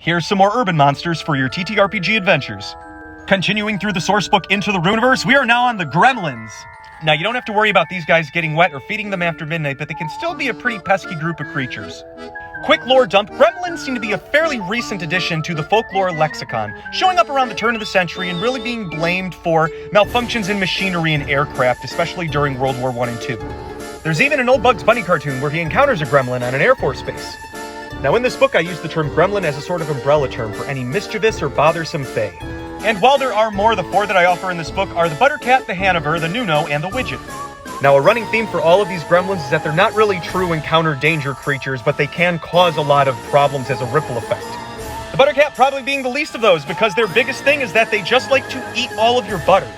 Here's some more urban monsters for your TTRPG adventures. Continuing through the sourcebook Into the Runaverse, we are now on the Gremlins. Now, you don't have to worry about these guys getting wet or feeding them after midnight, but they can still be a pretty pesky group of creatures. Quick lore dump, Gremlins seem to be a fairly recent addition to the Folklore lexicon, showing up around the turn of the century and really being blamed for malfunctions in machinery and aircraft, especially during World War I and II. There's even an old Bugs Bunny cartoon where he encounters a gremlin on an Air Force base. Now, in this book, I use the term gremlin as a sort of umbrella term for any mischievous or bothersome fae. And while there are more, the four that I offer in this book are the Buttercat, the Hanover, the Nuno, and the Widget. Now, a running theme for all of these gremlins is that they're not really true encounter danger creatures, but they can cause a lot of problems as a ripple effect. The Buttercat probably being the least of those, because their biggest thing is that they just like to eat all of your butter.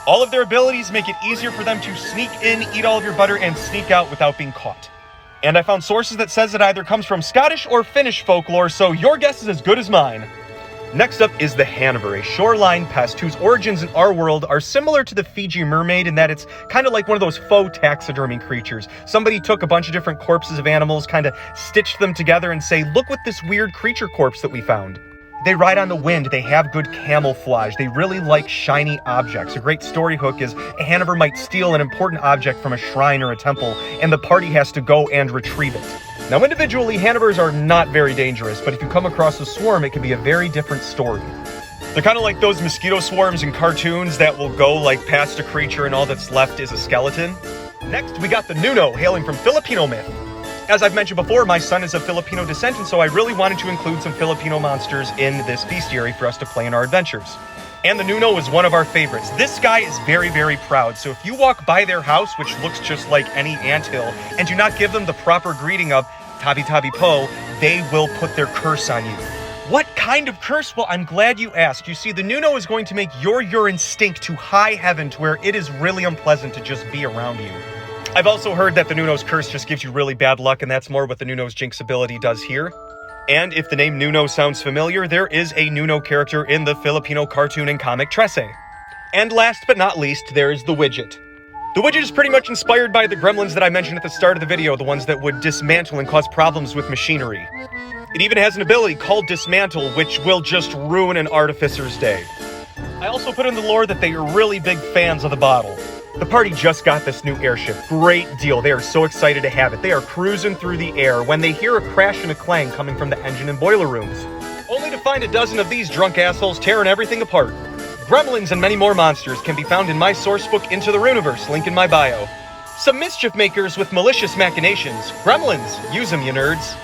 All of their abilities make it easier for them to sneak in, eat all of your butter, and sneak out without being caught. And I found sources that says it either comes from Scottish or Finnish folklore, so your guess is as good as mine. Next up is the Hanover, a shoreline pest whose origins in our world are similar to the Fiji mermaid in that it's kind of like one of those faux taxidermy creatures. Somebody took a bunch of different corpses of animals, kind of stitched them together and say, look what this weird creature corpse that we found. They ride on the wind, they have good camouflage, they really like shiny objects. A great story hook is a Hanover might steal an important object from a shrine or a temple, and the party has to go and retrieve it. Now, individually, Hanovers are not very dangerous, but if you come across a swarm, it can be a very different story. They're kind of like those mosquito swarms in cartoons that will go like past a creature and all that's left is a skeleton. Next, we got the Nuno, hailing from Filipino myth. As I've mentioned before, my son is of Filipino descent, and so I really wanted to include some Filipino monsters in this bestiary for us to play in our adventures. And the Nuno is one of our favorites. This guy is very, very proud, so if you walk by their house, which looks just like any anthill, and do not give them the proper greeting of Tabi Tabi Po, they will put their curse on you. What kind of curse? Well, I'm glad you asked. You see, the Nuno is going to make your urine stink to high heaven to where it is really unpleasant to just be around you. I've also heard that the Nuno's curse just gives you really bad luck, and that's more what the Nuno's jinx ability does here. And if the name Nuno sounds familiar, there is a Nuno character in the Filipino cartoon and comic Trece. And last but not least, there is the Widget. The Widget is pretty much inspired by the gremlins that I mentioned at the start of the video, the ones that would dismantle and cause problems with machinery. It even has an ability called Dismantle, which will just ruin an artificer's day. I also put in the lore that they are really big fans of the bottle. The party just got this new airship. Great deal. They are so excited to have it. They are cruising through the air when they hear a crash and a clang coming from the engine and boiler rooms, only to find a dozen of these drunk assholes tearing everything apart. Gremlins and many more monsters can be found in my sourcebook Into the Runaverse, link in my bio. Some mischief makers with malicious machinations. Gremlins, use them, you nerds.